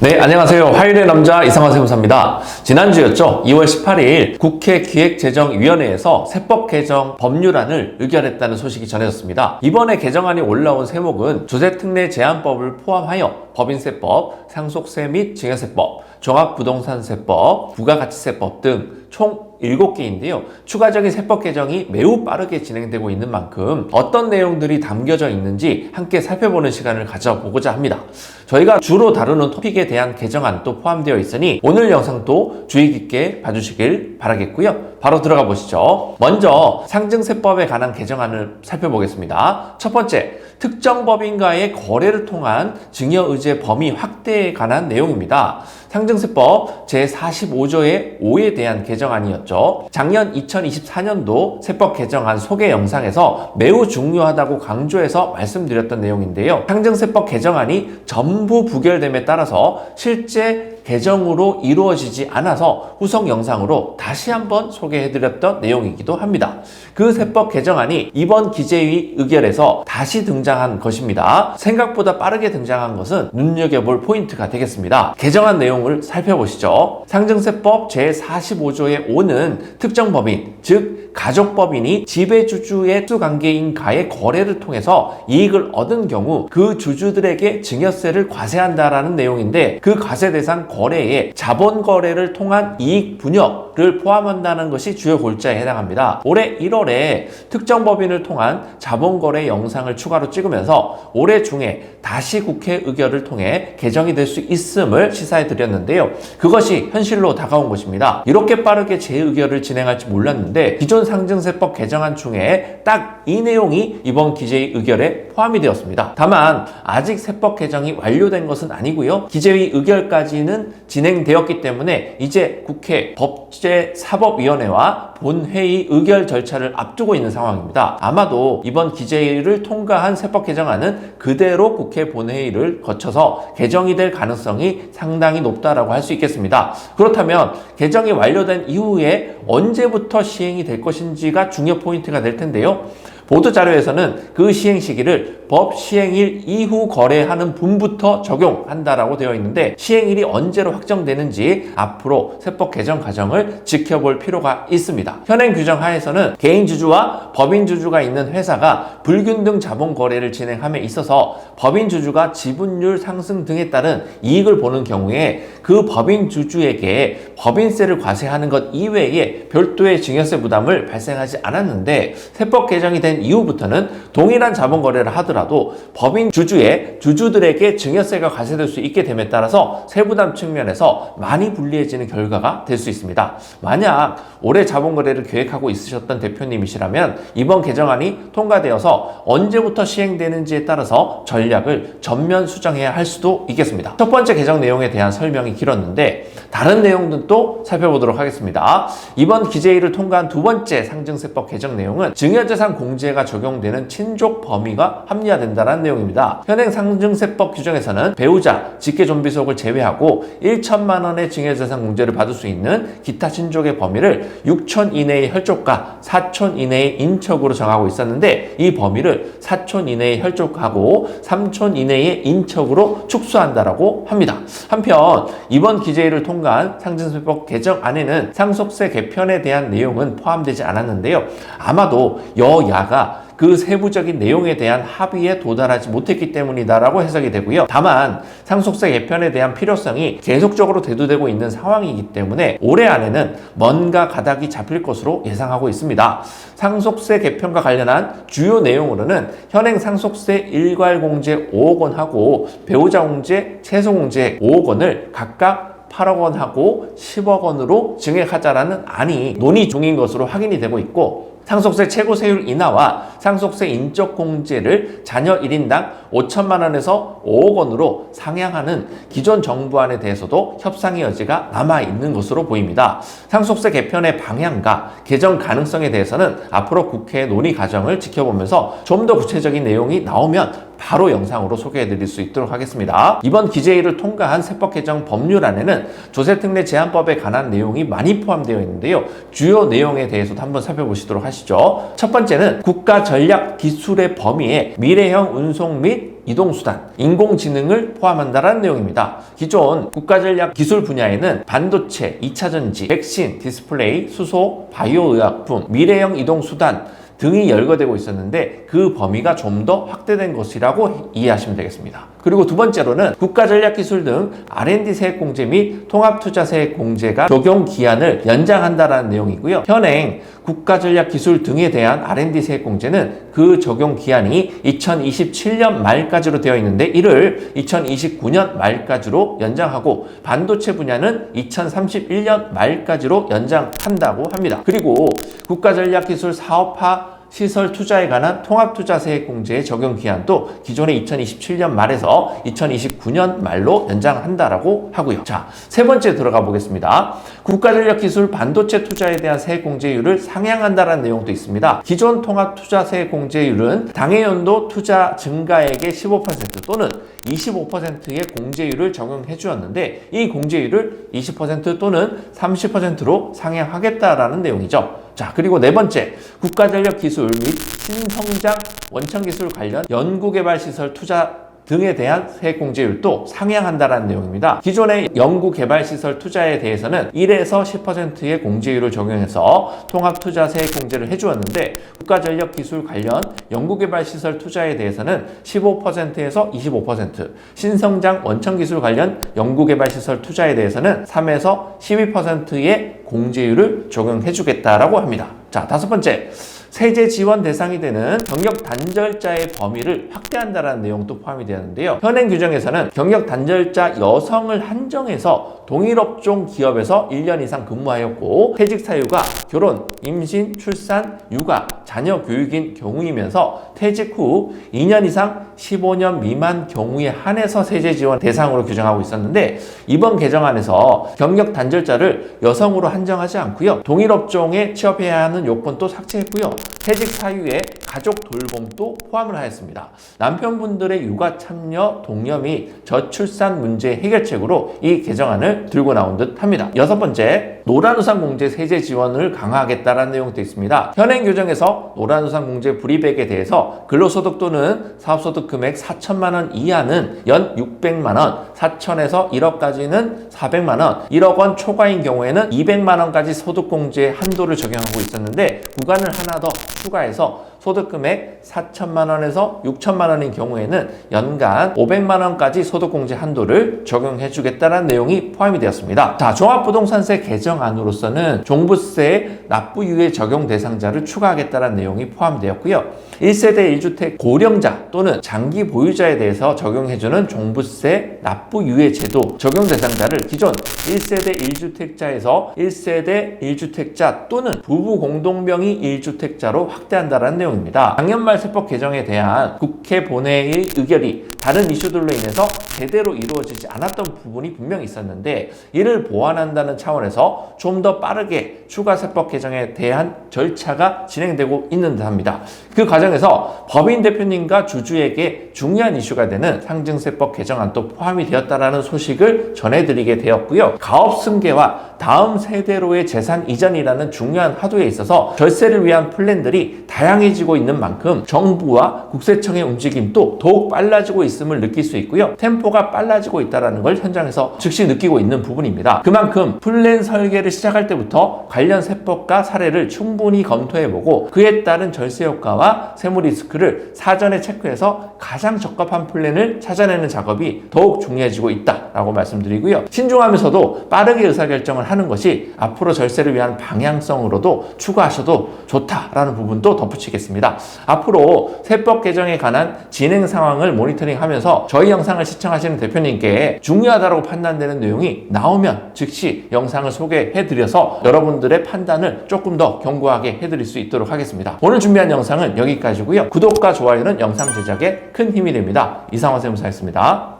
네, 안녕하세요. 화요일의 남자 이상화 세무사입니다. 지난주였죠. 2월 18일 국회 기획재정위원회에서 세법 개정 법률안을 의결했다는 소식이 전해졌습니다. 이번에 개정안이 올라온 세목은 조세특례 제한법을 포함하여 법인세법, 상속세 및 증여세법, 종합부동산세법, 부가가치세법 등 총 7개인데요. 추가적인 세법 개정이 매우 빠르게 진행되고 있는 만큼 어떤 내용들이 담겨져 있는지 함께 살펴보는 시간을 가져보고자 합니다. 저희가 주로 다루는 토픽에 대한 개정안도 포함되어 있으니 오늘 영상도 주의 깊게 봐주시길 바라겠고요. 바로 들어가 보시죠. 먼저 상증세법에 관한 개정안을 살펴보겠습니다. 첫 번째, 특정 법인과의 거래를 통한 증여의제 범위 확대에 관한 내용입니다. 상증세법 제45조의 5에 대한 개정안이었죠. 작년 2024년도 세법 개정안 소개 영상에서 매우 중요하다고 강조해서 말씀드렸던 내용인데요. 상증세법 개정안이 전부 부결됨에 따라서 실제 개정으로 이루어지지 않아서 후속 영상으로 다시 한번 소개해드렸던 내용이기도 합니다. 그 세법 개정안이 이번 기재위 의결에서 다시 등장한 것입니다. 생각보다 빠르게 등장한 것은 눈여겨볼 포인트가 되겠습니다. 개정안 내용을 살펴보시죠. 상증세법 제45조의 5는 특정 법인, 즉 가족법인이 지배주주의 수관계인과의 거래를 통해서 이익을 얻은 경우 그 주주들에게 증여세를 과세한다라는 내용인데, 그 과세 대상 거래에 자본 거래를 통한 이익 분역을 포함한다는 것이 주요 골자에 해당합니다. 올해 1월에 특정 법인을 통한 자본 거래 영상을 추가로 찍으면서 올해 중에 다시 국회 의결을 통해 개정이 될 수 있음을 시사해 드렸는데요. 그것이 현실로 다가온 것입니다. 이렇게 빠르게 재의결을 진행할지 몰랐는데 기존 상증세법 개정안 중에 딱 이 내용이 이번 기재위 의결에 포함이 되었습니다. 다만 아직 세법 개정이 완료된 것은 아니고요. 기재위 의결까지는 진행되었기 때문에 이제 국회 법제사법위원회와 본회의 의결 절차를 앞두고 있는 상황입니다. 아마도 이번 기재위를 통과한 세법 개정안은 그대로 국회 본회의를 거쳐서 개정이 될 가능성이 상당히 높다라고 할 수 있겠습니다. 그렇다면 개정이 완료된 이후에 언제부터 시행이 될 것인지가 중요 포인트가 될 텐데요. 보도자료에서는 그 시행 시기를 법 시행일 이후 거래하는 분부터 적용한다라고 되어 있는데, 시행일이 언제로 확정되는지 앞으로 세법 개정 과정을 지켜볼 필요가 있습니다. 현행 규정 하에서는 개인주주와 법인주주가 있는 회사가 불균등 자본 거래를 진행함에 있어서 법인주주가 지분율 상승 등에 따른 이익을 보는 경우에 그 법인주주에게 법인세를 과세하는 것 이외에 별도의 증여세 부담을 발생하지 않았는데, 세법 개정이 된 이후부터는 동일한 자본 거래를 하더라도 법인 주주의 주주들에게 증여세가 과세될 수 있게 됨에 따라서 세부담 측면에서 많이 불리해지는 결과가 될 수 있습니다. 만약 올해 자본 거래를 계획하고 있으셨던 대표님이시라면 이번 개정안이 통과되어서 언제부터 시행되는지에 따라서 전략을 전면 수정해야 할 수도 있겠습니다. 첫 번째 개정 내용에 대한 설명이 길었는데 다른 내용들도 살펴보도록 하겠습니다. 이번 기재위를 통과한 두 번째 상증세법 개정 내용은 증여재산 공제가 적용되는 친족 범위가 합리화된다는 내용입니다. 현행 상증세법 규정에서는 배우자, 직계존비속을 제외하고 1천만 원의 증여재산 공제를 받을 수 있는 기타 친족의 범위를 6촌 이내의 혈족과 4촌 이내의 인척으로 정하고 있었는데, 이 범위를 4촌 이내의 혈족하고 3촌 이내의 인척으로 축소한다라고 합니다. 한편 이번 기재위를 통과한 상증세법 개정안에는 상속세 개편에 대한 내용은 포함되지 않았는데요. 아마도 여야가 그 세부적인 내용에 대한 합의에 도달하지 못했기 때문이다라고 해석이 되고요. 다만 상속세 개편에 대한 필요성이 계속적으로 대두되고 있는 상황이기 때문에 올해 안에는 뭔가 가닥이 잡힐 것으로 예상하고 있습니다. 상속세 개편과 관련한 주요 내용으로는 현행 상속세 일괄공제 5억 원하고 배우자 공제, 채소 공제 5억 원을 각각 8억 원하고 10억 원으로 증액하자라는 안이 논의 중인 것으로 확인이 되고 있고, 상속세 최고세율 인하와 상속세 인적공제를 자녀 1인당 5천만 원에서 5억 원으로 상향하는 기존 정부안에 대해서도 협상의 여지가 남아있는 것으로 보입니다. 상속세 개편의 방향과 개정 가능성에 대해서는 앞으로 국회 논의 과정을 지켜보면서 좀 더 구체적인 내용이 나오면 바로 영상으로 소개해드릴 수 있도록 하겠습니다. 이번 기재위를 통과한 세법 개정 법률안에는 조세특례 제한법에 관한 내용이 많이 포함되어 있는데요. 주요 내용에 대해서도 한번 살펴보시도록 하시죠. 첫 번째는 국가 전략 기술의 범위에 미래형 운송 및 이동수단, 인공지능을 포함한다는 내용입니다. 기존 국가전략기술 분야에는 반도체, 2차전지, 백신, 디스플레이, 수소, 바이오의약품, 미래형 이동수단 등이 열거되고 있었는데 그 범위가 좀 더 확대된 것이라고 이해하시면 되겠습니다. 그리고 두 번째로는 국가전략기술 등 R&D 세액공제 및 통합투자세액공제가 적용 기한을 연장한다는 내용이고요. 현행 국가전략기술 등에 대한 R&D 세액공제는 그 적용 기한이 2027년 말까지로 되어 있는데 이를 2029년 말까지로 연장하고 반도체 분야는 2031년 말까지로 연장한다고 합니다. 그리고 국가전략기술 사업화 시설 투자에 관한 통합투자세액공제의 적용 기한도 기존의 2027년 말에서 2029년 말로 연장한다라고 하고요. 자, 세 번째 들어가 보겠습니다. 국가전략기술 반도체 투자에 대한 세액공제율을 상향한다는 내용도 있습니다. 기존 통합투자세액공제율은 당해연도 투자 증가액의 15% 또는 25%의 공제율을 적용해 주었는데 이 공제율을 20% 또는 30%로 상향하겠다라는 내용이죠. 자, 그리고 네 번째, 국가전략기술 및 신성장 원천기술 관련 연구개발시설 투자 등에 대한 세액공제율도 상향한다는 내용입니다. 기존의 연구개발시설 투자에 대해서는 1에서 10%의 공제율을 적용해서 통합투자세액공제를 해주었는데 국가전력기술 관련 연구개발시설 투자에 대해서는 15%에서 25%, 신성장 원천기술 관련 연구개발시설 투자에 대해서는 3에서 12%의 공제율을 적용해주겠다라고 합니다. 자, 다섯 번째. 세제 지원 대상이 되는 경력 단절자의 범위를 확대한다는 내용도 포함이 되었는데요. 현행 규정에서는 경력 단절자 여성을 한정해서 동일업종 기업에서 1년 이상 근무하였고 퇴직 사유가 결혼, 임신, 출산, 육아, 자녀 교육인 경우이면서 퇴직 후 2년 이상 15년 미만 경우에 한해서 세제 지원 대상으로 규정하고 있었는데 이번 개정안에서 경력 단절자를 여성으로 한정하지 않고요. 동일업종에 취업해야 하는 요건도 삭제했고요. 퇴직 사유에 가족 돌봄도 포함을 하였습니다. 남편분들의 육아 참여, 독려 및 저출산 문제 해결책으로 이 개정안을 들고 나온 듯 합니다. 여섯 번째, 노란우산 공제 세제 지원을 강화하겠다는 내용도 있습니다. 현행 규정에서 노란우산 공제 불이백에 대해서 근로소득 또는 사업소득 금액 4천만 원 이하는 연 600만 원, 4천에서 1억까지는 400만 원, 1억 원 초과인 경우에는 200만 원까지 소득공제 한도를 적용하고 있었는데 구간을 하나 더 추가해서 소득금액 4천만 원에서 6천만 원인 경우에는 연간 500만 원까지 소득공제 한도를 적용해 주겠다는 내용이 포함이 되었습니다. 자, 종합부동산세 개정안으로서는 종부세 납부유예 적용 대상자를 추가하겠다는 내용이 포함되었고요. 1세대 1주택 고령자 또는 장기 보유자에 대해서 적용해주는 종부세 납부유예 제도 적용 대상자를 기존 1세대 1주택자에서 1세대 1주택자 또는 부부 공동명의 1주택자로 확대한다는 내용입니다. 작년 말 세법 개정에 대한 국회 본회의 의결이 다른 이슈들로 인해서 제대로 이루어지지 않았던 부분이 분명히 있었는데 이를 보완한다는 차원에서 좀 더 빠르게 추가 세법 개정에 대한 절차가 진행되고 있는 듯합니다. 그 과정에서 법인 대표님과 주주에게 중요한 이슈가 되는 상증세법 개정안도 포함이 되었다는 소식을 전해드리게 되었고요. 가업 승계와 다음 세대로의 재산 이전이라는 중요한 화두에 있어서 절세를 위한 플랜들이 다양해지고 있는 만큼 정부와 국세청의 움직임도 더욱 빨라지고 있음을 느낄 수 있고요. 템포가 빨라지고 있다는 걸 현장에서 즉시 느끼고 있는 부분입니다. 그만큼 플랜 설계를 시작할 때부터 관련 세법과 사례를 충분히 검토해보고 그에 따른 절세 효과와 세무 리스크를 사전에 체크해서 가장 적합한 플랜을 찾아내는 작업이 더욱 중요해지고 있다라고 말씀드리고요. 신중하면서도 빠르게 의사결정을 하는 것이 앞으로 절세를 위한 방향성으로도 추가하셔도 좋다라는 부분도 덧붙이겠습니다. 앞으로 세법 개정에 관한 진행 상황을 모니터링하면서 저희 영상을 시청하시는 대표님께 중요하다고 판단되는 내용이 나오면 즉시 영상을 소개해드려서 여러분들의 판단을 조금 더 견고하게 해드릴 수 있도록 하겠습니다. 오늘 준비한 영상은 여기까지고요. 구독과 좋아요는 영상 제작에 큰 힘이 됩니다. 이상화 세무사였습니다.